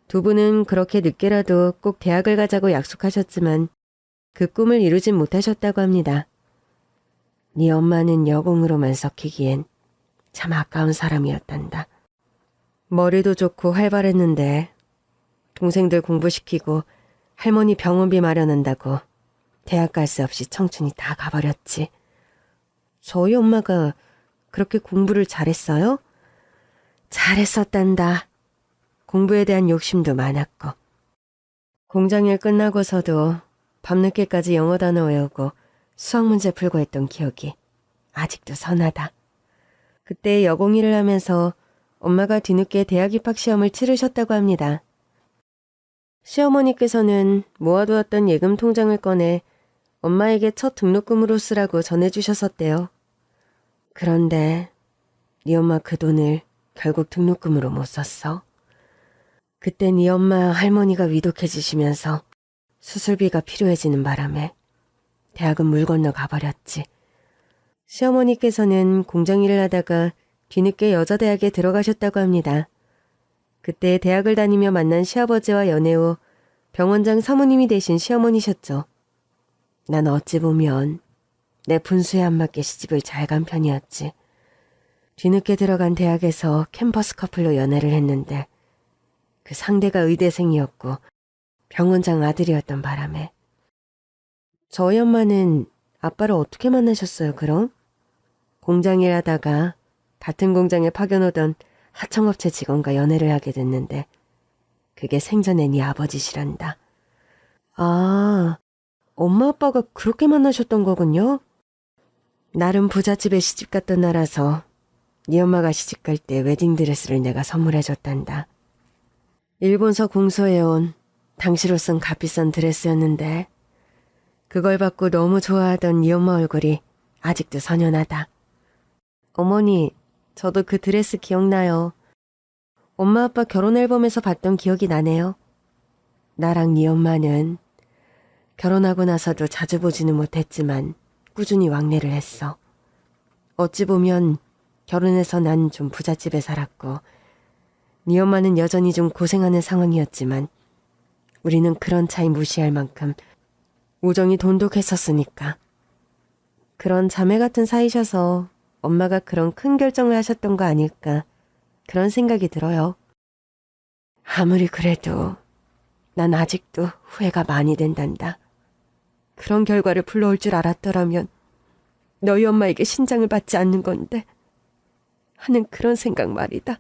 두 분은 그렇게 늦게라도 꼭 대학을 가자고 약속하셨지만 그 꿈을 이루진 못하셨다고 합니다. 네 엄마는 여공으로만 썩히기엔 참 아까운 사람이었단다. 머리도 좋고 활발했는데 동생들 공부시키고 할머니 병원비 마련한다고 대학 갈 새 없이 청춘이 다 가버렸지. 저희 엄마가 그렇게 공부를 잘했어요? 잘했었단다. 공부에 대한 욕심도 많았고 공장일 끝나고서도 밤늦게까지 영어 단어 외우고 수학 문제 풀고 했던 기억이 아직도 선하다. 그때 여공일을 하면서 엄마가 뒤늦게 대학 입학 시험을 치르셨다고 합니다. 시어머니께서는 모아두었던 예금 통장을 꺼내 엄마에게 첫 등록금으로 쓰라고 전해주셨었대요. 그런데 네 엄마 그 돈을 결국 등록금으로 못 썼어. 그때 네 엄마 할머니가 위독해지시면서 수술비가 필요해지는 바람에 대학은 물 건너 가버렸지. 시어머니께서는 공장일을 하다가 뒤늦게 여자대학에 들어가셨다고 합니다. 그때 대학을 다니며 만난 시아버지와 연애 후 병원장 사모님이 되신 시어머니셨죠. 난 어찌 보면 내 분수에 안 맞게 시집을 잘 간 편이었지. 뒤늦게 들어간 대학에서 캠퍼스 커플로 연애를 했는데 그 상대가 의대생이었고 병원장 아들이었던 바람에. 저희 엄마는 아빠를 어떻게 만나셨어요, 그럼? 공장일 하다가 같은 공장에 파견오던 하청업체 직원과 연애를 하게 됐는데 그게 생전에 네 아버지시란다. 아, 엄마 아빠가 그렇게 만나셨던 거군요? 나름 부잣집에 시집갔던 나라서 네 엄마가 시집갈 때 웨딩드레스를 내가 선물해줬단다. 일본서 공소해온 당시로선 값비싼 드레스였는데 그걸 받고 너무 좋아하던 네 엄마 얼굴이 아직도 선연하다. 어머니, 저도 그 드레스 기억나요. 엄마 아빠 결혼 앨범에서 봤던 기억이 나네요. 나랑 네 엄마는 결혼하고 나서도 자주 보지는 못했지만 꾸준히 왕래를 했어. 어찌 보면 결혼해서 난 좀 부잣집에 살았고 네 엄마는 여전히 좀 고생하는 상황이었지만 우리는 그런 차이 무시할 만큼 우정이 돈독했었으니까. 그런 자매 같은 사이셔서 엄마가 그런 큰 결정을 하셨던 거 아닐까 그런 생각이 들어요. 아무리 그래도 난 아직도 후회가 많이 된단다. 그런 결과를 불러올 줄 알았더라면 너희 엄마에게 신장을 받지 않는 건데 하는 그런 생각 말이다.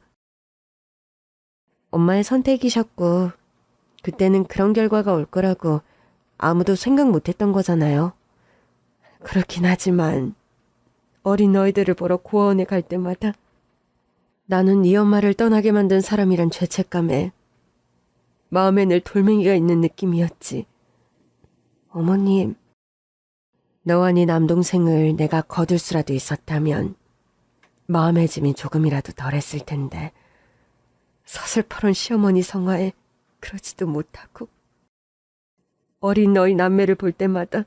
엄마의 선택이셨고 그때는 그런 결과가 올 거라고 아무도 생각 못했던 거잖아요. 그렇긴 하지만 어린 너희들을 보러 고아원에 갈 때마다 나는 네 엄마를 떠나게 만든 사람이란 죄책감에 마음에 늘 돌멩이가 있는 느낌이었지. 어머님, 너와 네 남동생을 내가 거둘 수라도 있었다면 마음의 짐이 조금이라도 덜했을 텐데 서슬퍼런 시어머니 성화에 그러지도 못하고 어린 너희 남매를 볼 때마다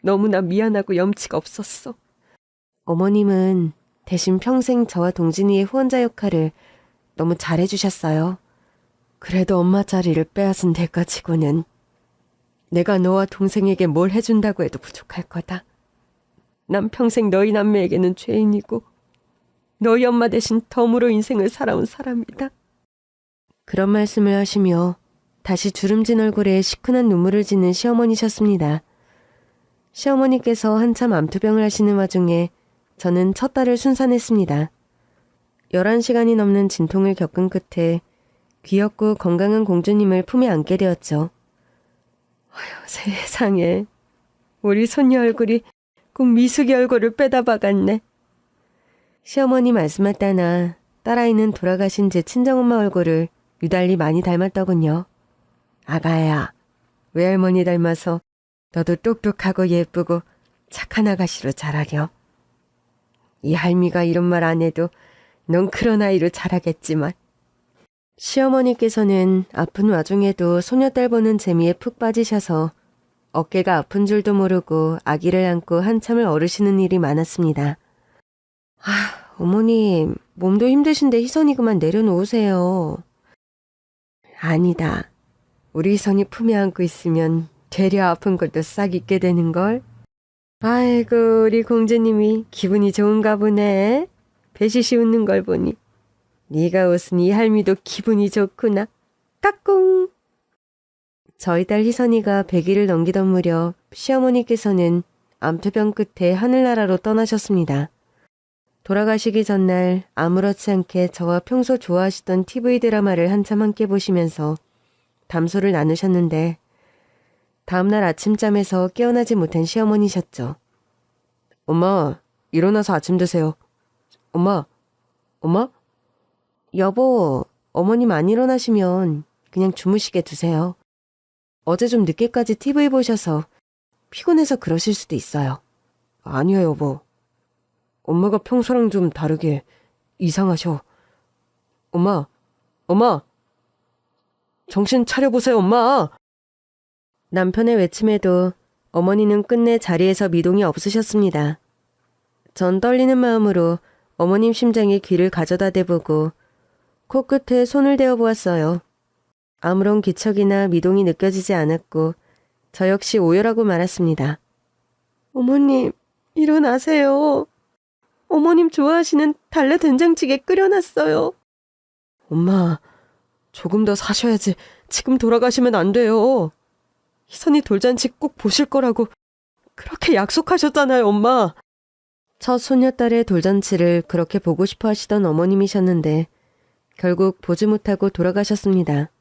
너무나 미안하고 염치가 없었어. 어머님은 대신 평생 저와 동진이의 후원자 역할을 너무 잘해주셨어요. 그래도 엄마 자리를 빼앗은 대가치고는 내가 너와 동생에게 뭘 해준다고 해도 부족할 거다. 난 평생 너희 남매에게는 죄인이고 너희 엄마 대신 덤으로 인생을 살아온 사람이다. 그런 말씀을 하시며 다시 주름진 얼굴에 시큰한 눈물을 짓는 시어머니셨습니다. 시어머니께서 한참 암투병을 하시는 와중에 저는 첫 달을 순산했습니다. 11시간이 넘는 진통을 겪은 끝에 귀엽고 건강한 공주님을 품에 안게 되었죠. 아휴, 세상에. 우리 손녀 얼굴이 꼭 미숙이 얼굴을 빼다 박았네. 시어머니 말씀을 따나 딸아이는 돌아가신 제 친정엄마 얼굴을 유달리 많이 닮았더군요. 아가야, 외할머니 닮아서 너도 똑똑하고 예쁘고 착한 아가씨로 자라렴. 이 할미가 이런 말 안 해도 넌 그런 아이로 자라겠지만. 시어머니께서는 아픈 와중에도 소녀딸 보는 재미에 푹 빠지셔서 어깨가 아픈 줄도 모르고 아기를 안고 한참을 어르시는 일이 많았습니다. 아, 어머님, 몸도 힘드신데 희선이 그만 내려놓으세요. 아니다. 우리 희선이 품에 안고 있으면 되려 아픈 것도 싹 잊게 되는걸. 아이고, 우리 공주님이 기분이 좋은가 보네. 배시시 웃는 걸 보니. 네가 웃으니 할미도 기분이 좋구나. 까꿍. 저희 딸 희선이가 100일을 넘기던 무렵 시어머니께서는 암투병 끝에 하늘나라로 떠나셨습니다. 돌아가시기 전날 아무렇지 않게 저와 평소 좋아하시던 TV 드라마를 한참 함께 보시면서 담소를 나누셨는데 다음날 아침잠에서 깨어나지 못한 시어머니셨죠. 엄마, 일어나서 아침 드세요. 엄마, 엄마? 여보, 어머님 안 일어나시면 그냥 주무시게 두세요. 어제 좀 늦게까지 TV 보셔서 피곤해서 그러실 수도 있어요. 아니야, 여보. 엄마가 평소랑 좀 다르게 이상하셔. 엄마, 엄마! 정신 차려보세요, 엄마! 남편의 외침에도 어머니는 끝내 자리에서 미동이 없으셨습니다. 전 떨리는 마음으로 어머님 심장에 귀를 가져다 대보고 코끝에 손을 대어 보았어요. 아무런 기척이나 미동이 느껴지지 않았고 저 역시 오열하고 말았습니다. 어머님, 일어나세요. 어머님 좋아하시는 달래 된장찌개 끓여놨어요. 엄마, 조금 더 사셔야지. 지금 돌아가시면 안 돼요. 희선이 돌잔치 꼭 보실 거라고 그렇게 약속하셨잖아요, 엄마. 첫 손녀딸의 돌잔치를 그렇게 보고 싶어 하시던 어머님이셨는데 결국 보지 못하고 돌아가셨습니다.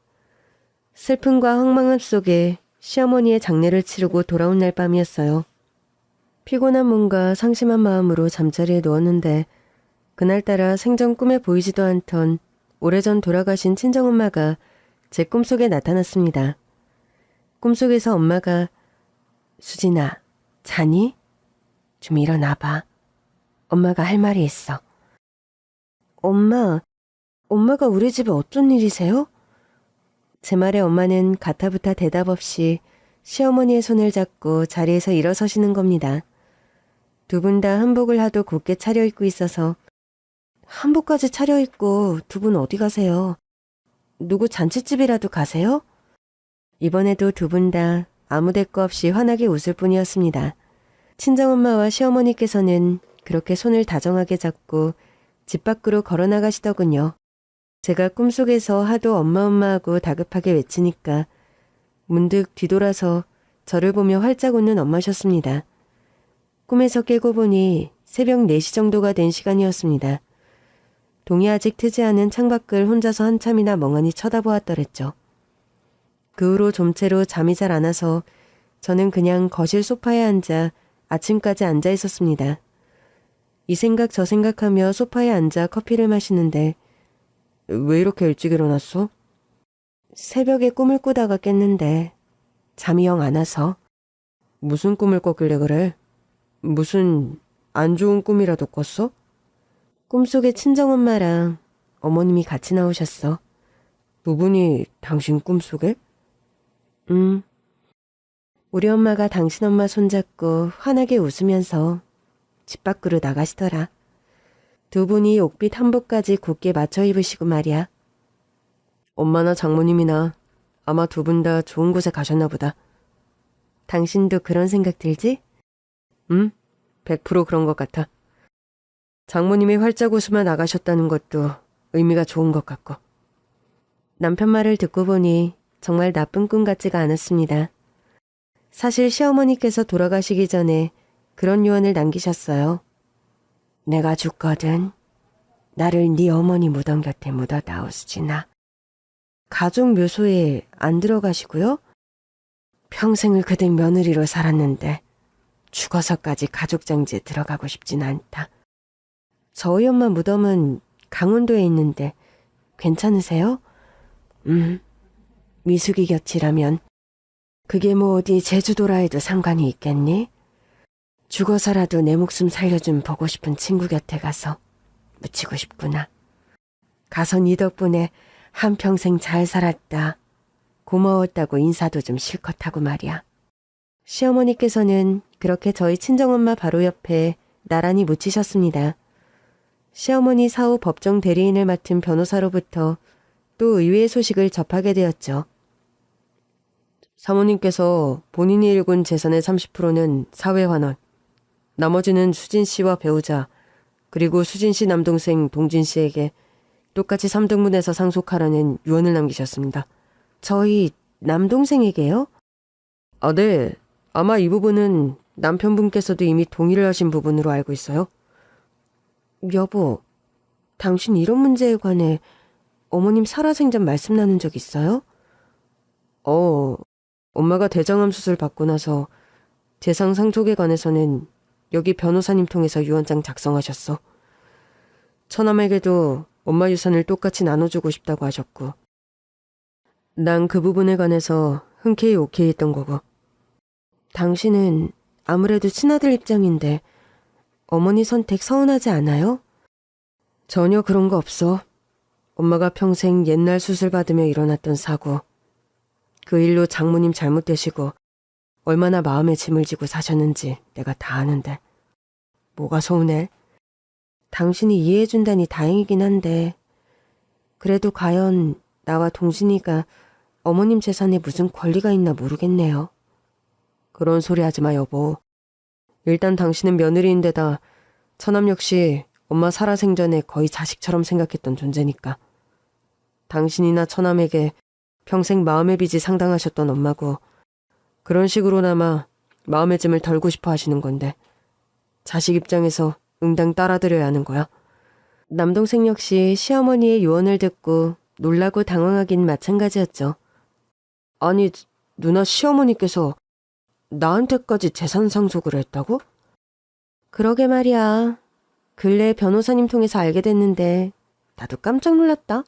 슬픔과 황망함 속에 시어머니의 장례를 치르고 돌아온 날 밤이었어요. 피곤한 몸과 상심한 마음으로 잠자리에 누웠는데 그날따라 생전 꿈에 보이지도 않던 오래전 돌아가신 친정엄마가 제 꿈속에 나타났습니다. 꿈속에서 엄마가 수진아, 자니? 좀 일어나봐. 엄마가 할 말이 있어. 엄마가 우리 집에 어쩐 일이세요? 제 말에 엄마는 가타부타 대답 없이 시어머니의 손을 잡고 자리에서 일어서시는 겁니다. 두 분 다 한복을 하도 곧게 차려입고 있어서 한복까지 차려입고 두 분 어디 가세요? 누구 잔치집이라도 가세요? 이번에도 두 분 다 아무 대꾸 없이 환하게 웃을 뿐이었습니다. 친정엄마와 시어머니께서는 그렇게 손을 다정하게 잡고 집 밖으로 걸어나가시더군요. 제가 꿈속에서 하도 엄마 하고 다급하게 외치니까 문득 뒤돌아서 저를 보며 활짝 웃는 엄마셨습니다. 꿈에서 깨고 보니 새벽 4시 정도가 된 시간이었습니다. 동이 아직 트지 않은 창밖을 혼자서 한참이나 멍하니 쳐다보았더랬죠. 그 후로 좀채로 잠이 잘 안 와서 저는 그냥 거실 소파에 앉아 아침까지 앉아 있었습니다. 이 생각 저 생각하며 소파에 앉아 커피를 마시는데 왜 이렇게 일찍 일어났어? 새벽에 꿈을 꾸다가 깼는데 잠이 영 안 와서. 무슨 꿈을 꿨길래 그래? 무슨 안 좋은 꿈이라도 꿨어? 꿈속에 친정엄마랑 어머님이 같이 나오셨어. 두 분이 당신 꿈속에? 응. 우리 엄마가 당신 엄마 손잡고 환하게 웃으면서 집 밖으로 나가시더라. 두 분이 옥빛 한복까지 곧게 맞춰 입으시고 말이야. 엄마나 장모님이나 아마 두 분 다 좋은 곳에 가셨나 보다. 당신도 그런 생각 들지? 응? 100% 그런 것 같아. 장모님이 활짝 웃으며 나가셨다는 것도 의미가 좋은 것 같고. 남편 말을 듣고 보니 정말 나쁜 꿈 같지가 않았습니다. 사실 시어머니께서 돌아가시기 전에 그런 유언을 남기셨어요. 내가 죽거든 나를 네 어머니 무덤 곁에 묻어다오 수진아. 가족 묘소에 안 들어가시고요. 평생을 그댁 며느리로 살았는데 죽어서까지 가족장지에 들어가고 싶진 않다. 저희 엄마 무덤은 강원도에 있는데 괜찮으세요? 미숙이 곁이라면 그게 뭐 어디 제주도라 해도 상관이 있겠니? 죽어서라도 내 목숨 살려준 보고 싶은 친구 곁에 가서 묻히고 싶구나. 가서 네 덕분에 한평생 잘 살았다. 고마웠다고 인사도 좀 실컷 하고 말이야. 시어머니께서는 그렇게 저희 친정엄마 바로 옆에 나란히 묻히셨습니다. 시어머니 사후 법정 대리인을 맡은 변호사로부터 또 의외의 소식을 접하게 되었죠. 사모님께서 본인이 일군 재산의 30%는 사회환원, 나머지는 수진 씨와 배우자, 그리고 수진 씨 남동생 동진 씨에게 똑같이 3등분해서 상속하라는 유언을 남기셨습니다. 저희 남동생에게요? 아, 네. 아마 이 부분은 남편분께서도 이미 동의를 하신 부분으로 알고 있어요. 여보, 당신 이런 문제에 관해 어머님 살아생전 말씀 나눈 적 있어요? 엄마가 대장암 수술 받고 나서 재산 상속에 관해서는 여기 변호사님 통해서 유언장 작성하셨어. 처남에게도 엄마 유산을 똑같이 나눠주고 싶다고 하셨고. 난 그 부분에 관해서 흔쾌히 오케이 했던 거고. 당신은 아무래도 친아들 입장인데 어머니 선택 서운하지 않아요? 전혀 그런 거 없어. 엄마가 평생 옛날 수술 받으며 일어났던 사고, 그 일로 장모님 잘못되시고 얼마나 마음에 짐을 지고 사셨는지 내가 다 아는데. 뭐가 서운해? 당신이 이해해준다니 다행이긴 한데 그래도 과연 나와 동진이가 어머님 재산에 무슨 권리가 있나 모르겠네요. 그런 소리 하지 마, 여보. 일단 당신은 며느리인데다 처남 역시 엄마 살아생전에 거의 자식처럼 생각했던 존재니까. 당신이나 처남에게 평생 마음의 빚이 상당하셨던 엄마고 그런 식으로나마 마음의 짐을 덜고 싶어 하시는 건데 자식 입장에서 응당 따라드려야 하는 거야. 남동생 역시 시어머니의 요언을 듣고 놀라고 당황하긴 마찬가지였죠. 아니, 누나 시어머니께서 나한테까지 재산 상속을 했다고? 그러게 말이야. 근래 변호사님 통해서 알게 됐는데 나도 깜짝 놀랐다.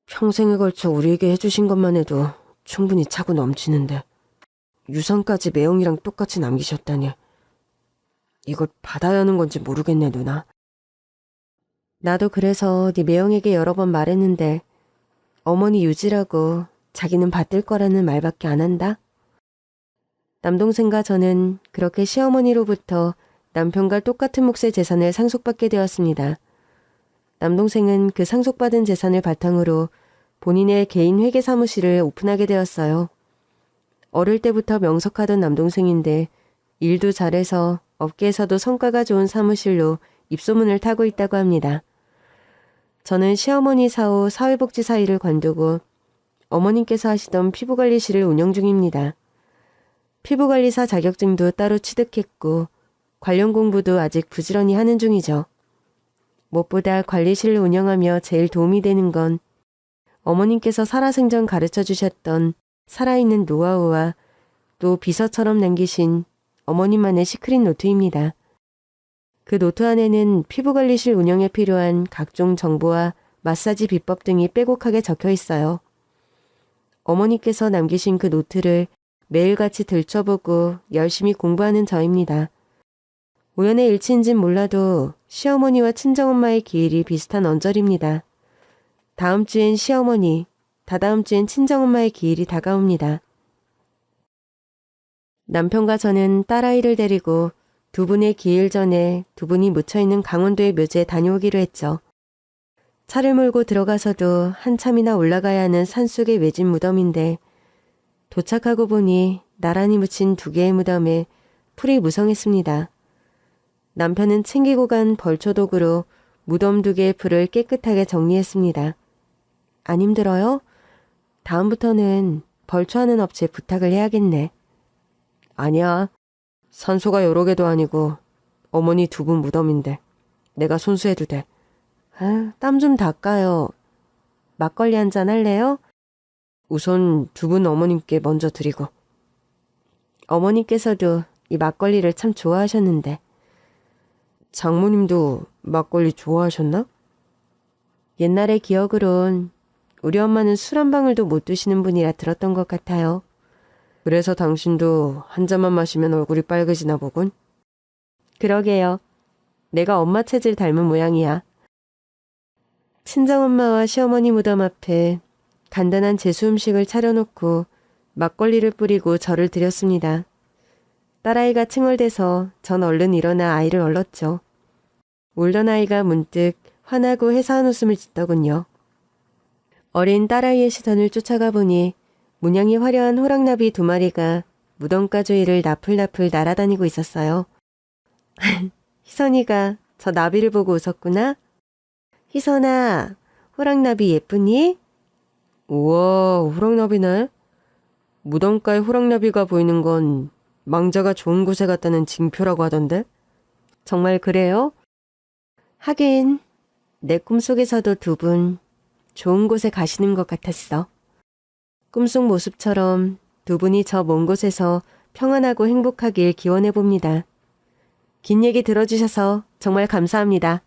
평생에 걸쳐 우리에게 해주신 것만 해도 충분히 차고 넘치는데 유산까지 매형이랑 똑같이 남기셨다니. 이걸 받아야 하는 건지 모르겠네, 누나. 나도 그래서 네 매형에게 여러 번 말했는데 어머니 유지라고 자기는 받들 거라는 말밖에 안 한다. 남동생과 저는 그렇게 시어머니로부터 남편과 똑같은 몫의 재산을 상속받게 되었습니다. 남동생은 그 상속받은 재산을 바탕으로 본인의 개인 회계 사무실을 오픈하게 되었어요. 어릴 때부터 명석하던 남동생인데 일도 잘해서 업계에서도 성과가 좋은 사무실로 입소문을 타고 있다고 합니다. 저는 시어머니 사후 사회복지사 일을 관두고 어머님께서 하시던 피부관리실을 운영 중입니다. 피부관리사 자격증도 따로 취득했고 관련 공부도 아직 부지런히 하는 중이죠. 무엇보다 관리실을 운영하며 제일 도움이 되는 건 어머님께서 살아생전 가르쳐 주셨던 살아있는 노하우와 또 비서처럼 남기신 어머님만의 시크릿 노트입니다. 그 노트 안에는 피부관리실 운영에 필요한 각종 정보와 마사지 비법 등이 빼곡하게 적혀 있어요. 어머니께서 남기신 그 노트를 매일같이 들춰보고 열심히 공부하는 저입니다. 우연의 일치인진 몰라도 시어머니와 친정엄마의 기일이 비슷한 언저리입니다. 다음 주엔 시어머니, 다다음 주엔 친정엄마의 기일이 다가옵니다. 남편과 저는 딸아이를 데리고 두 분의 기일 전에 두 분이 묻혀있는 강원도의 묘지에 다녀오기로 했죠. 차를 몰고 들어가서도 한참이나 올라가야 하는 산속의 외진 무덤인데 도착하고 보니 나란히 묻힌 두 개의 무덤에 풀이 무성했습니다. 남편은 챙기고 간 벌초도구로 무덤 두 개의 풀을 깨끗하게 정리했습니다. 안 힘들어요? 다음부터는 벌초하는 업체에 부탁을 해야겠네. 아니야. 산소가 여러 개도 아니고 어머니 두 분 무덤인데 내가 손수해도 돼. 아, 땀 좀 닦아요. 막걸리 한잔 할래요? 우선 두 분 어머님께 먼저 드리고. 어머니께서도 이 막걸리를 참 좋아하셨는데. 장모님도 막걸리 좋아하셨나? 옛날의 기억으론 우리 엄마는 술 한 방울도 못 드시는 분이라 들었던 것 같아요. 그래서 당신도 한 잔만 마시면 얼굴이 빨개지나 보군? 그러게요. 내가 엄마 체질 닮은 모양이야. 친정엄마와 시어머니 무덤 앞에 간단한 제수 음식을 차려놓고 막걸리를 뿌리고 절을 드렸습니다. 딸아이가 칭얼대서 전 얼른 일어나 아이를 얼렀죠. 울던 아이가 문득 화나고 해사한 웃음을 짓더군요. 어린 딸아이의 시선을 쫓아가 보니 문양이 화려한 호랑나비 두 마리가 무덤가 주위를 나풀나풀 날아다니고 있었어요. 희선이가 저 나비를 보고 웃었구나. 희선아, 호랑나비 예쁘니? 우와, 호랑나비네. 무덤가에 호랑나비가 보이는 건 망자가 좋은 곳에 갔다는 징표라고 하던데? 정말 그래요? 하긴 내 꿈속에서도 두 분 좋은 곳에 가시는 것 같았어. 꿈속 모습처럼 두 분이 저 먼 곳에서 평안하고 행복하길 기원해 봅니다. 긴 얘기 들어주셔서 정말 감사합니다.